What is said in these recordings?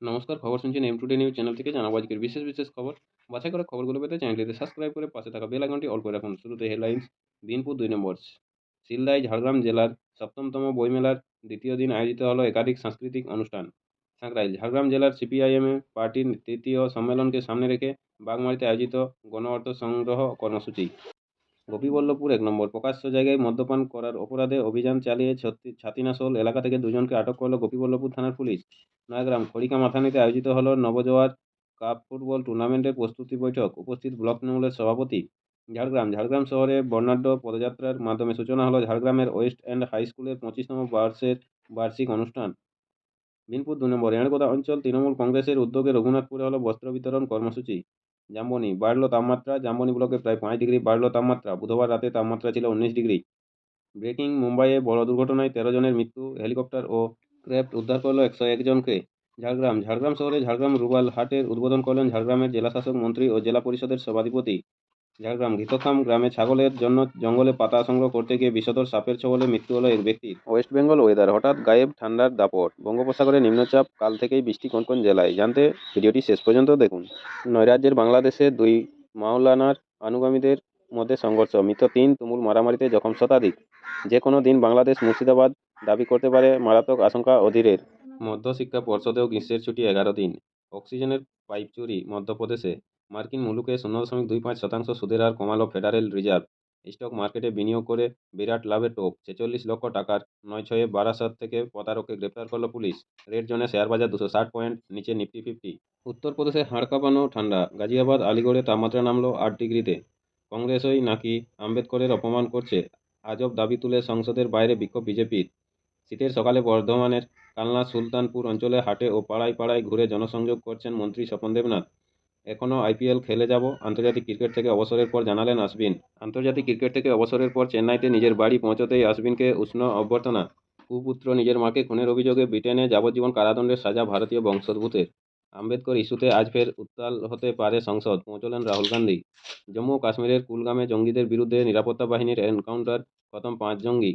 নমস্কার, খবর শুনছেন এম টুডে নিউজ চ্যানেল থেকে। জানাবো আজকের বিশেষ খবর। বাছাই করা খবরগুলো পেতে চ্যানেলটিতে সাবস্ক্রাইব করে পাশে থাকা বেল আইকনটি অল করে রাখুন। শুরুতে হেডলাইন্স। দিনপুর ২ নম্বর। সিলদায় ঝাড়গ্রাম জেলার ৭ম বইমেলার দ্বিতীয় দিন আয়োজিত হলো একাধিক সাংস্কৃতিক অনুষ্ঠান। সাঁকরাইল ঝাড়গ্রাম জেলার সিপিআইএম পার্টির তৃতীয় সম্মেলনকে সামনে রেখে বাগমারীতে আয়োজিত গণ অর্থ সংগ্রহ কর্মসূচি। গোপীবল্লভপুর ১ নম্বর। প্রকাশ্য জায়গায় মদ্যপান করার অপরাধে অভিযান চালিয়ে ছাতিনাশোল এলাকা থেকে দুজনকে আটক করল গোপীবল্লভপুর থানার পুলিশ। নয়াগ্রাম খড়িকা মাথানিতে আয়োজিত হল নবজোয়ার কাপ ফুটবল টুর্নামেন্টের প্রস্তুতি বৈঠক। উপস্থিত ব্লক তৃণমূলের সভাপতি। ঝাড়গ্রাম শহরে বর্ণাঢ্য পদযাত্রার মাধ্যমে সূচনা হলো ঝাড়গ্রামের ওয়েস্ট এন্ড হাই স্কুলের ২৫তম বর্ষের বার্ষিক অনুষ্ঠান। বিনপুর ২ নম্বর। এড়গোদা অঞ্চল তৃণমূল কংগ্রেসের উদ্যোগে রঘুনাথপুরে হলো বস্ত্র বিতরণ কর্মসূচি। জামবনি বাড়ল তাপমাত্রা। জামবনি ব্লকে প্রায় ৫ ডিগ্রি বাড়ল তাপমাত্রা। বুধবার রাতে তাপমাত্রা ছিল ১৯ ডিগ্রি। ব্রেকিং মুম্বাইয়ে বড় দুর্ঘটনায় ১৩ জনের মৃত্যু। হেলিকপ্টার ও ক্র্যাফট উদ্ধার করল ১০১ জনকে। ঝাড়গ্রাম শহরে ঝাড়গ্রাম রুরাল হাটের উদ্বোধন করলেন ঝাড়গ্রামের জেলাশাসক মন্ত্রী ও জেলা পরিষদের সভাধিপতি। ঝাড়গ্রাম ঘিতখাম গ্রামে ছাগলের জন্য জঙ্গলে পাতা সংগ্রহ করতে গিয়ে বিষধর সাপের ছোবলে মৃত্যু হলো এক ব্যক্তির। West Bengal weather. হঠাৎ গায়েব ঠান্ডার দাপট। বঙ্গোপসাগরে নিম্নচাপ, কাল থেকেই বৃষ্টি কোন কোন জেলায়। জানতে ভিডিওটি শেষ পর্যন্ত দেখুন। নৈরাজ্যের বাংলাদেশে দুই মাওলানার অনুগামীদের মধ্যে সংঘর্ষ। মৃত ৩, তুমুল মারামারিতে জখম শতাধিক। যে কোনো দিন বাংলাদেশ মুর্শিদাবাদ দাবি করতে পারে, মারাত্মক আশঙ্কা অধীরের। মধ্যশিক্ষা পর্ষদেও গ্রীষ্মের ছুটি ১১ দিন। অক্সিজেনের পাইপ চুরি মধ্যপ্রদেশে। মার্কিন মুলুকে ০.২৫% সুদের হার কমালো ফেডারেল রিজার্ভ। স্টক মার্কেটে বিনিয়োগ করে বিরাট লাভে টোপ। ৪৬ লক্ষ টাকার ৯/৬ বারাসত থেকে প্রতারককে গ্রেপ্তার করল পুলিশ। রেড জোনে শেয়ারবাজার ২৬০ পয়েন্ট নিচে নিফটি 50। উত্তরপ্রদেশে হাড় কাঁপানো ঠান্ডা। গাজিয়াবাদ আলিগড়ে তাপমাত্রা নামল ৮ ডিগ্রিতে। কংগ্রেসই নাকি আম্বেদকরের অপমান করছে, আজব দাবি তুলে সংসদের বাইরে বিক্ষোভ বিজেপির। শীতের সকালে বর্ধমানের কালনা সুলতানপুর অঞ্চলে হাটে ও পাড়ায় পাড়ায় ঘুরে জনসংযোগ করছেন মন্ত্রী স্বপন দেবনাথ। এখনও আইপিএল খেলে যাব, আন্তর্জাতিক ক্রিকেট থেকে অবসরের পর জানালেন আশ্বিন। আন্তর্জাতিক ক্রিকেট থেকে অবসরের পর চেন্নাইতে নিজের বাড়ি পৌঁছতেই আশ্বিনকে উষ্ণ অভ্যর্থনা। কুপুত্র নিজের মাকে খুনের অভিযোগে ব্রিটেনে যাবজ্জীবন কারাদণ্ডের সাজা ভারতীয় বংশোদ্ভূতের। আম্বেদকর ইস্যুতে আজ ফের উত্তাল হতে পারে সংসদ, পৌঁছলেন রাহুল গান্ধী। জম্মু ও কাশ্মীরের কুলগামে জঙ্গিদের বিরুদ্ধে নিরাপত্তা বাহিনীর এনকাউন্টার, খতম ৫ জঙ্গি।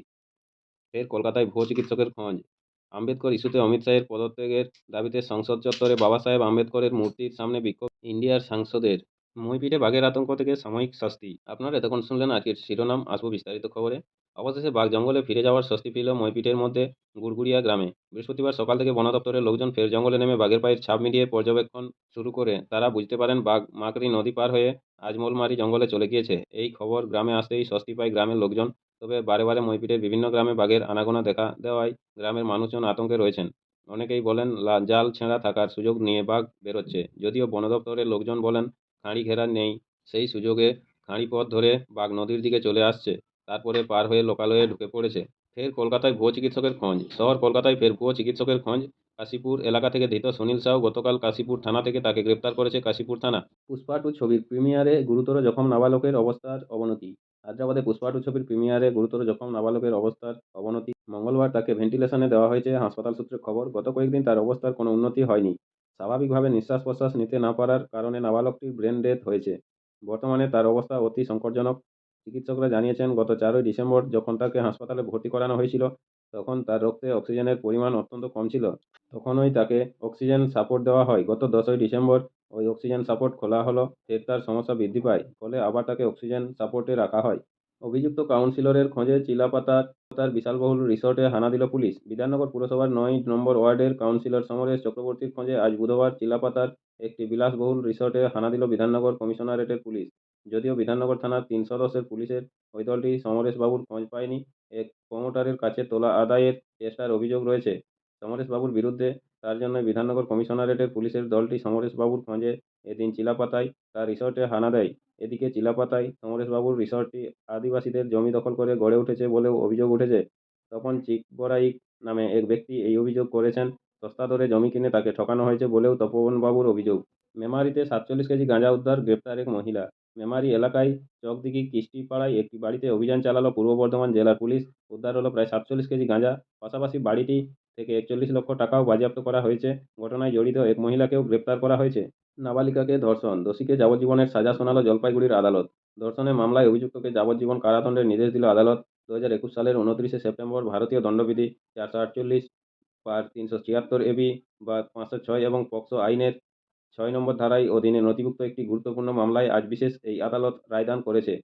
ফের কলকাতায় ভুয়ো চিকিৎসকের খোঁজ। আম্বেদকর ইস্যুতে অমিত শাহের পদত্যাগের দাবিতে সংসদ চত্বরে বাবা সাহেব আম্বেদকরের মূর্তির সামনে বিক্ষোভ ইন্ডিয়ার সাংসদের। মইপিটে বাঘের আতঙ্ক থেকে সাময়িক স্বস্তি। আপনারা এতক্ষণ শুনলেন আজকের শিরোনাম, আসবো বিস্তারিত খবরে। অবশেষে বাঘ জঙ্গলে ফিরে যাওয়ার স্বস্তি পেল মইপিটের মধ্যে গুড়গুড়িয়া গ্রামে। বৃহস্পতিবার সকাল থেকে বন দপ্তরের লোকজন ফের জঙ্গলে নেমে বাঘের পায়ের ছাপ মিলিয়ে পর্যবেক্ষণ শুরু করে তারা বুঝতে পারেন বাঘ মাকড়ি নদী পার হয়ে আজমলমারি জঙ্গলে চলে গিয়েছে। এই খবর গ্রামে আসতেই স্বস্তি পায় গ্রামের লোকজন। তবে বারে বারে মইপিটের বিভিন্ন গ্রামে বাঘের আনাগোনা দেখা দেওয়ায় গ্রামের মানুষজন আতঙ্কে রয়েছেন। অনেকেই বলেন জাল ছেঁড়া থাকার সুযোগ নিয়ে বাঘ বেরোচ্ছে। যদিও বন দপ্তরের লোকজন বলেন খাঁড়ি ঘেরা নেই, সেই সুযোগে খাঁড়ি পথ ধরে বাঘ নদীর দিকে চলে আসছে, তারপরে পার হয়ে লোকালয়ে ঢুকে পড়েছে। ফের কলকাতায় ভুয়ো চিকিৎসকের খোঁজ। শহর কলকাতায় ফের ভুয়ো চিকিৎসকের খোঁজ। কাশীপুর এলাকা থেকে ধৃত সুনীল সাউ। গতকাল কাশীপুর থানা থেকে তাকে গ্রেপ্তার করেছে কাশীপুর থানা। পুষ্পা টু ছবির প্রিমিয়ারে গুরুতর জখম নাবালকের অবস্থার অবনতি। হায়দ্রাবাদে পুষ্পা টু ছবির প্রিমিয়ারে গুরুতর জখম নাবালকের অবস্থার অবনতি। মঙ্গলবার তাকে ভেন্টিলেশনে দেওয়া হয়েছে, হাসপাতাল সূত্রে খবর। গত কয়েকদিন তার অবস্থার কোনো উন্নতি হয়নি। স্বাভাবিকভাবে নিঃশ্বাস প্রশ্বাস নিতে না পারার কারণে নাবালকটির ব্রেন ডেথ হয়েছে। বর্তমানে তার অবস্থা অতি সংকটজনক। চিকিৎসকরা জানিয়েছেন, গত ৪ই ডিসেম্বর যখন তাকে হাসপাতালে ভর্তি করানো হয়েছিল, তখন তার রক্তে অক্সিজেনের পরিমাণ অত্যন্ত কম ছিল। তখনই তাকে অক্সিজেন সাপোর্ট দেওয়া হয়। গত ১০ই ডিসেম্বর ওই অক্সিজেন সাপোর্ট খোলা হলো। ফের তার সমস্যা বৃদ্ধি পায়। ফলে আবার তাকে অক্সিজেন সাপোর্টে রাখা হয়। অভিযুক্ত কাউন্সিলরের খোঁজে চিলাপাতার বিশালবহুল রিসর্টে হানা দিল পুলিশ। বিধাননগর পুরসভার ৯ নম্বর ওয়ার্ডের কাউন্সিলর সমরেশ চক্রবর্তীর খোঁজে আজ বুধবার চিলাপাতার একটি বিলাসবহুল রিসর্টে হানা দিল বিধাননগর কমিশনারেটের পুলিশ। যদিও বিধাননগর থানার ৩ সদস্যের পুলিশের ওই দলটি সমরেশবাবুর খোঁজ পায়নি। এক প্রমোটারের কাছে তোলা আদায়ের চেষ্টার অভিযোগ রয়েছে সমরেশবাবুর বিরুদ্ধে। তার জন্যই বিধাননগর কমিশনারেটের পুলিশের দলটি সমরেশবাবুর খোঁজে এদিন চিলাপাতায় তার রিসর্টে হানা দেয়। এদিকে চিলাপাতায় সমরেশবাবুর রিসর্টটি আদিবাসীদের জমি দখল করে গড়ে উঠেছে বলেও অভিযোগ উঠেছে। তপন চিকবরাইক নামে এক ব্যক্তি এই অভিযোগ করেছেন। সস্তা দরে জমি কিনে তাকে ঠকানো হয়েছে বলেও তপনবাবুর অভিযোগ। মেমারিতে ৪৭ কেজি গাঁজা উদ্ধার, গ্রেপ্তার এক মহিলা। মেমারি এলাকায় চকদিঘি কিস্টিপাড়ায় একটি বাড়িতে অভিযান চালালো পূর্ব বর্ধমান জেলার পুলিশ। উদ্ধার হলো প্রায় ৪৭ কেজি গাঁজা। পাশাপাশি বাড়িটি থেকে ৪১ লক্ষ টাকাও বাজেয়াপ্ত করা হয়েছে। ঘটনায় জড়িত এক মহিলাকেও গ্রেপ্তার করা হয়েছে। নাবালিকাকে ধর্ষণ, দোষীকে যাবজ্জীবনের সাজা শোনাল জলপাইগুড়ির আদালত। ধর্ষণের মামলায় অভিযুক্তকে যাবজ্জীবন কারাদণ্ডের নির্দেশ দিল আদালত। ২০২১ সালের ২৯শে সেপ্টেম্বর ভারতীয় দণ্ডবিধি ৪৪৮ পার 376 বা 506 এবং পক্সো আইনের 6 নম্বর ধারায় অধীনে নথিভুক্ত একটি গুরুত্বপূর্ণ মামলায় আজ বিশেষ এই আদালত রায়দান করেছে।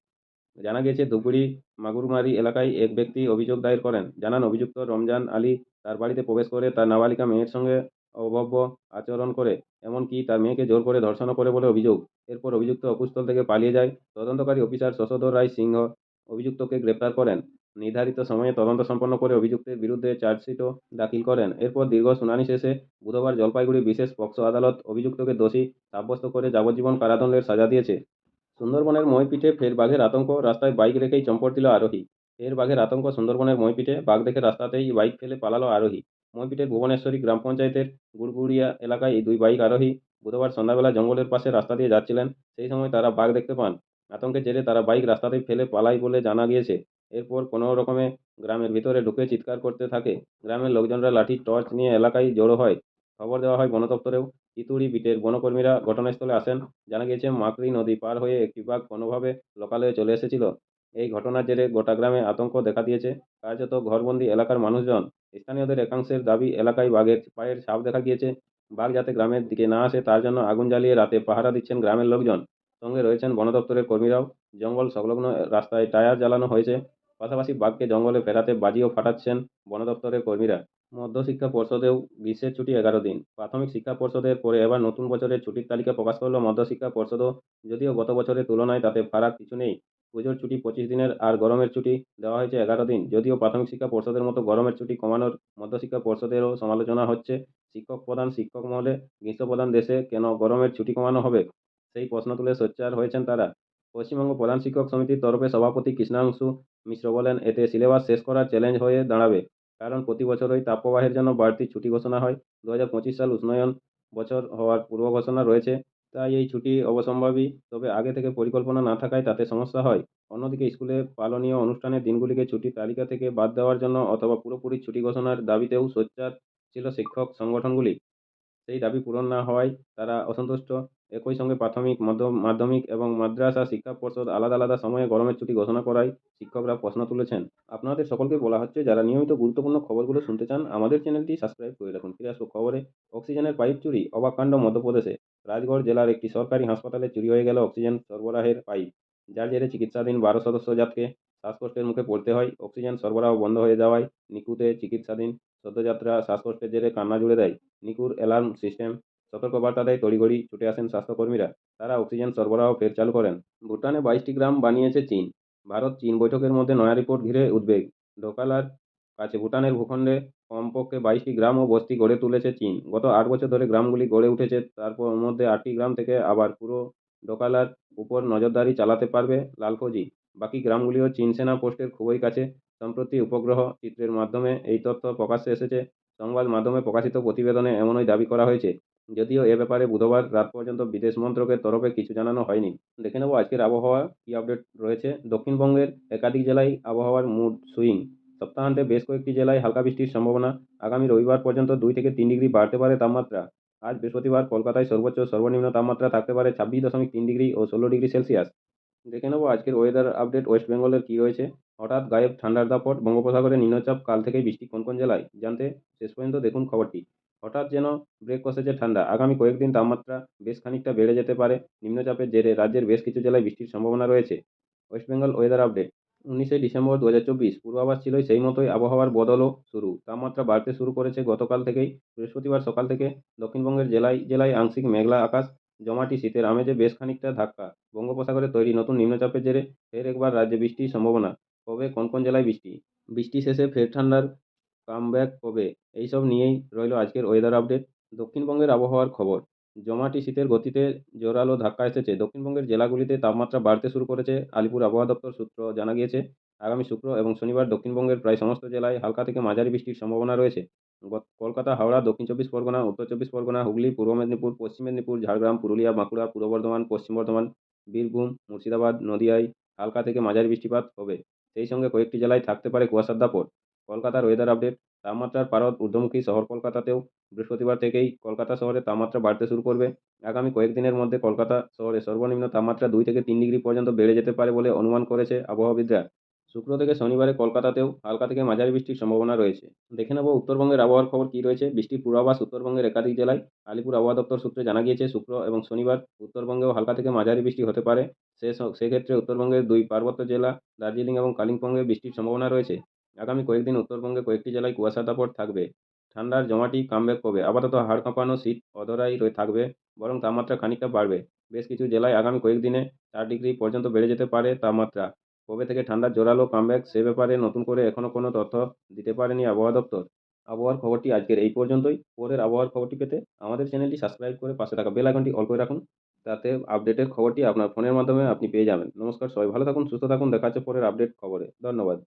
জানা গেছে ধুপগুড়ি মাগুরমারি এলাকায় এক ব্যক্তি অভিযোগ দায়ের করেন। জানান অভিযুক্ত রমজান আলী তার বাড়িতে প্রবেশ করে তার নাবালিকা মেয়ের সঙ্গে অভব্য আচরণ করে, এমনকি তার মেয়েকে জোর করে ধর্ষণও করে বলে অভিযোগ। এরপর অভিযুক্ত অকুস্থল থেকে পালিয়ে যায়। তদন্তকারী অফিসার শশধর রায় সিংহ অভিযুক্তকে গ্রেপ্তার করেন। নির্ধারিত সময়ে তদন্ত সম্পন্ন করে অভিযুক্তের বিরুদ্ধে চার্জশিটও দাখিল করেন। এরপর দীর্ঘ শুনানি শেষে বুধবার জলপাইগুড়ি বিশেষ পক্সো আদালত অভিযুক্তকে দোষী সাব্যস্ত করে যাবজ্জীবন কারাদণ্ডের সাজা দিয়েছে। সুন্দরবনের মইপিঠে ফের বাঘের আতঙ্ক, রাস্তায় বাইক রেখেই চম্পট দিল আরোহী। ফের বাঘের আতঙ্ক সুন্দরবনের মইপিঠে, বাঘ দেখে রাস্তাতেই বাইক ফেলে পালালো আরোহী। মইপিঠের ভুবনেশ্বরী গ্রাম পঞ্চায়েতের গুড়গুড়িয়া এলাকায় এই দুই বাইক আরোহী বুধবার সন্ধ্যাবেলা জঙ্গলের পাশে রাস্তা দিয়ে যাচ্ছিলেন। সেই সময় তারা বাঘ দেখতে পান। আতঙ্কের জেরে তারা বাইক রাস্তাতেই ফেলে পালায় বলে জানা গিয়েছে। এরপর কোনো রকমে গ্রামের ভিতরে ঢুকে চিৎকার করতে থাকে। গ্রামের লোকজনরা লাঠি টর্চ নিয়ে এলাকায় জড়ো হয়। খবর দেওয়া হয় বন দপ্তরেও। ইতুড়ি বিটের বনকর্মীরা ঘটনাস্থলে আসেন। জানা গিয়েছে মাকড়ি নদী পার হয়ে একটি বাঘ কোনোভাবে লোকালয়ে চলে এসেছিল। এই ঘটনার জেরে গোটা গ্রামে আতঙ্ক দেখা দিয়েছে। কার্যত ঘরবন্দি এলাকার মানুষজন। স্থানীয়দের একাংশের দাবি, এলাকায় বাঘের পায়ের ছাপ দেখা গিয়েছে। বাঘ যাতে গ্রামের দিকে না আসে তার জন্য আগুন জ্বালিয়ে রাতে পাহারা দিচ্ছেন গ্রামের লোকজন। সঙ্গে রয়েছেন বন দপ্তরের কর্মীরাও। জঙ্গল সংলগ্ন রাস্তায় টায়ার জ্বালানো হয়েছে। পাশাপাশি বাঘকে জঙ্গলে ফেরাতে বাজিও ফাটাচ্ছেন বন দপ্তরের কর্মীরা। মধ্যশিক্ষা পর্ষদেও গ্রীষ্মের ছুটি 11 দিন। প্রাথমিক শিক্ষা পর্ষদের পরে এবার নতুন বছরের ছুটির তালিকা প্রকাশ করল মধ্যশিক্ষা পর্ষদও। যদিও গত বছরের তুলনায় তাতে ফারাক কিছু নেই। পুজোর ছুটি 25 দিনের আর গরমের ছুটি দেওয়া হয়েছে 11 দিন। যদিও প্রাথমিক শিক্ষা পর্ষদের মতো গরমের ছুটি কমানোর মধ্যশিক্ষা পর্ষদেরও সমালোচনা হচ্ছে। শিক্ষক প্রধান শিক্ষক মহলে গ্রীষ্মপ্রধান দেশে কেন গরমের ছুটি কমানো হবে, সেই প্রশ্ন তুলে সোচ্চার হয়েছেন তারা। পশ্চিমবঙ্গ প্রধান শিক্ষক সমিতির তরফে সভাপতি কৃষ্ণাংশু মিশ্র বলেন, এতে সিলেবাস শেষ করা চ্যালেঞ্জ হয়ে দাঁড়াবে। কারণ প্রতি বছরই তাপপ্রবাহের জন্য বাড়তি ছুটি ঘোষণা হয়। 2025 সাল উষ্ণায়ন বছর হওয়ার পূর্ব ঘোষণা রয়েছে। তাই এই ছুটি অবশ্যম্ভাবী। তবে আগে থেকে পরিকল্পনা না থাকায় তাতে সমস্যা হয়। অন্যদিকে স্কুলে পালনীয় অনুষ্ঠানের দিনগুলিকে ছুটির তালিকা থেকে বাদ দেওয়ার জন্য অথবা পুরোপুরি ছুটি ঘোষণার দাবিতেও সোচ্চার ছিল শিক্ষক সংগঠনগুলি। সেই দাবি পূরণ না হওয়ায় তারা অসন্তুষ্ট। একই সঙ্গে প্রাথমিক, মাধ্যমিক এবং মাদ্রাসা শিক্ষা পর্ষদ আলাদা আলাদা সময়ে গরমের ছুটি ঘোষণা করায় শিক্ষকরা প্রশ্ন তুলেছেন। আপনাদের সকলকে বলা হচ্ছে, যারা নিয়মিত গুরুত্বপূর্ণ খবরগুলো শুনতে চান আমাদের চ্যানেলটি সাবস্ক্রাইব করে রাখুন। ফিরে আসবো খবরে। অক্সিজেনের পাইপ চুরি, অবাক কাণ্ড মধ্যপ্রদেশে। রাজগড় জেলার একটি সরকারি হাসপাতালে চুরি হয়ে গেল অক্সিজেন সরবরাহের পাইপ। যার জেরে চিকিৎসাধীন 12 সদস্য জাতকে শ্বাসকষ্টের মুখে পড়তে হয়। অক্সিজেন সরবরাহ বন্ধ হয়ে যাওয়ায় নিকুতে চিকিৎসাধীন সদ্যযাত্রা শ্বাসকষ্টের জেরে কান্না জুড়ে দেয়। নিকুর অ্যালার্ম সিস্টেম সতর্কবার্তা দেয়। তড়িঘড়ি ছুটে আসেন স্বাস্থ্যকর্মীরা। তারা অক্সিজেন সরবরাহ ফের চালু করেন। ভুটানে 22টি গ্রাম বানিয়েছে চীন। ভারত চীন বৈঠকের মধ্যে নয়া রিপোর্ট ঘিরে উদ্বেগ। ডোকালার কাছে ভুটানের ভূখণ্ডে কমপক্ষে 22টি গ্রাম ও বস্তি গড়ে তুলেছে চীন। গত 8 বছর ধরে গ্রামগুলি গড়ে উঠেছে। তারপর মধ্যে 8টি গ্রাম থেকে আবার পুরো ডোকালার উপর নজরদারি চালাতে পারবে লালফৌজি। বাকি গ্রামগুলিও চীন সেনা পোস্টের খুবই কাছে। সম্প্রতি উপগ্রহ চিত্রের মাধ্যমে এই তথ্য প্রকাশ্যে এসেছে। সংবাদ মাধ্যমে প্রকাশিত প্রতিবেদনে এমনই দাবি করা হয়েছে। যদিও এ ব্যাপারে বুধবার রাত পর্যন্ত বিদেশ মন্ত্রকের তরফে কিছু জানানো হয়নি। দেখে নেব আজকের আবহাওয়া কি আপডেট রয়েছে। দক্ষিণবঙ্গের একাধিক জেলায় আবহাওয়ার মুড সুইং। সপ্তাহান্তে বেশ কয়েকটি জেলায় হালকা বৃষ্টির সম্ভাবনা। আগামী রবিবার পর্যন্ত 2 থেকে 3 ডিগ্রি বাড়তে পারে তাপমাত্রা। আজ বৃহস্পতিবার কলকাতায় সর্বোচ্চ সর্বনিম্ন তাপমাত্রা থাকতে পারে 26.3 ডিগ্রি ও 16 ডিগ্রি সেলসিয়াস। দেখে নেব আজকের ওয়েদার আপডেট ওয়েস্ট বেঙ্গলের কি রয়েছে। হঠাৎ গায়েব ঠান্ডার দাপট, বঙ্গোপসাগরে নিম্নচাপ, কাল থেকেই বৃষ্টি কোন কোন জেলায়, জানতে শেষ পর্যন্ত দেখুন খবরটি। হঠাৎ যেন ব্রেক কষেছে ঠান্ডা। আগামী কয়েকদিন তাপমাত্রা বেশ খানিকটা বেড়ে যেতে পারে। নিম্নচাপের জেরে রাজ্যের বেশ কিছু জেলায় বৃষ্টির সম্ভাবনা রয়েছে। ওয়েস্ট বেঙ্গল ওয়েদার আপডেট 19শে ডিসেম্বর 2024। পূর্বাভাস ছিল সেই মতোই আবহাওয়ার বদলও শুরু। তাপমাত্রা বাড়তে শুরু করেছে গতকাল থেকেই। বৃহস্পতিবার সকাল থেকে দক্ষিণবঙ্গের জেলায় জেলায় আংশিক মেঘলা আকাশ। জমাটি শীতের আমেজে বেশ খানিকটা ধাক্কা। বঙ্গোপসাগরে তৈরি নতুন নিম্নচাপের জেরে ফের একবার রাজ্যে বৃষ্টির সম্ভাবনা। কবে কোন কোন জেলায় বৃষ্টি, বৃষ্টি শেষে ফের ঠান্ডার কামব্যাক কবে, এইসব নিয়েই রইল আজকের ওয়েদার আপডেট। দক্ষিণবঙ্গের আবহাওয়ার খবর। জমাটি শীতের গতিতে জোরালো ধাক্কা এসেছে। দক্ষিণবঙ্গের জেলাগুলিতে তাপমাত্রা বাড়তে শুরু করেছে। আলিপুর আবহাওয়া দপ্তর সূত্র জানা গিয়েছে, আগামী শুক্র এবং শনিবার দক্ষিণবঙ্গের প্রায় সমস্ত জেলায় হালকা থেকে মাঝারি বৃষ্টির সম্ভাবনা রয়েছে। কলকাতা, হাওড়া, দক্ষিণ চব্বিশ পরগনা, উত্তর চব্বিশ পরগনা, হুগলি, পূর্ব মেদিনীপুর, পশ্চিম মেদিনীপুর, ঝাড়গ্রাম, পুরুলিয়া, বাঁকুড়া, পূর্ব বর্ধমান, পশ্চিম বর্ধমান, বীরভূম, মুর্শিদাবাদ, নদিয়ায় হালকা থেকে মাঝারি বৃষ্টিপাত হবে। সেই সঙ্গে কয়েকটি জেলায় থাকতে পারে কুয়াশার দাপট। কলকাতার ওয়েদার আপডেট। তাপমাত্রার পারদ ঊর্ধ্বমুখী শহর কলকাতাতেও বৃহস্পতিবার থেকেই কলকাতা শহরে তাপমাত্রা বাড়তে শুরু করবে। আগামী কয়েকদিনের মধ্যে কলকাতা শহরে সর্বনিম্ন তাপমাত্রা 2 থেকে 3 ডিগ্রি পর্যন্ত বেড়ে যেতে পারে বলে অনুমান করেছে আবহাওয়াবিদরা। শুক্র থেকে শনিবারে কলকাতাতেও হালকা থেকে মাঝারি বৃষ্টির সম্ভাবনা রয়েছে। দেখে নেব উত্তরবঙ্গের আবহাওয়ার খবর কী রয়েছে। বৃষ্টির পূর্বাভাস উত্তরবঙ্গের একাধিক জেলায়। আলিপুর আবহাওয়া দপ্তর সূত্রে জানা গিয়েছে শুক্র এবং শনিবার উত্তরবঙ্গেও হালকা থেকে মাঝারি বৃষ্টি হতে পারে। সেক্ষেত্রে উত্তরবঙ্গের 2 পার্বত্য জেলা দার্জিলিং এবং কালিম্পংয়ে বৃষ্টির সম্ভাবনা রয়েছে। আগামী কয়েকদিন উত্তরবঙ্গে কয়েকটি জেলায় কুয়াশার দাপট থাকবে। ঠান্ডার জমাটি কামব্যাক করবে। আপাতত হাড় কাঁপানো শীত অধরাই থাকবে, বরং তাপমাত্রা খানিকটা বাড়বে। বেশ কিছু জেলায় আগামী কয়েকদিনে 4 ডিগ্রি পর্যন্ত বেড়ে যেতে পারে তাপমাত্রা। কবে থেকে ঠান্ডার জোরালো কামব্যাক সে ব্যাপারে নতুন করে এখনো কোনো তথ্য দিতে পারেনি আবহাওয়া দপ্তর। আবহাওয়ার খবরটি আজকের এই পর্যন্তই। পরের আবহাওয়ার খবরটি পেতে আমাদের চ্যানেলটি সাবস্ক্রাইব করে পাশে থাকা বেল আইকনটি অল করে রাখুন। তাতে আপডেটের খবরটি আপনার ফোনের মাধ্যমে আপনি পেয়ে যাবেন। নমস্কার, সবাই ভালো থাকুন, সুস্থ থাকুন। দেখা হচ্ছে পরের আপডেট খবরে। ধন্যবাদ।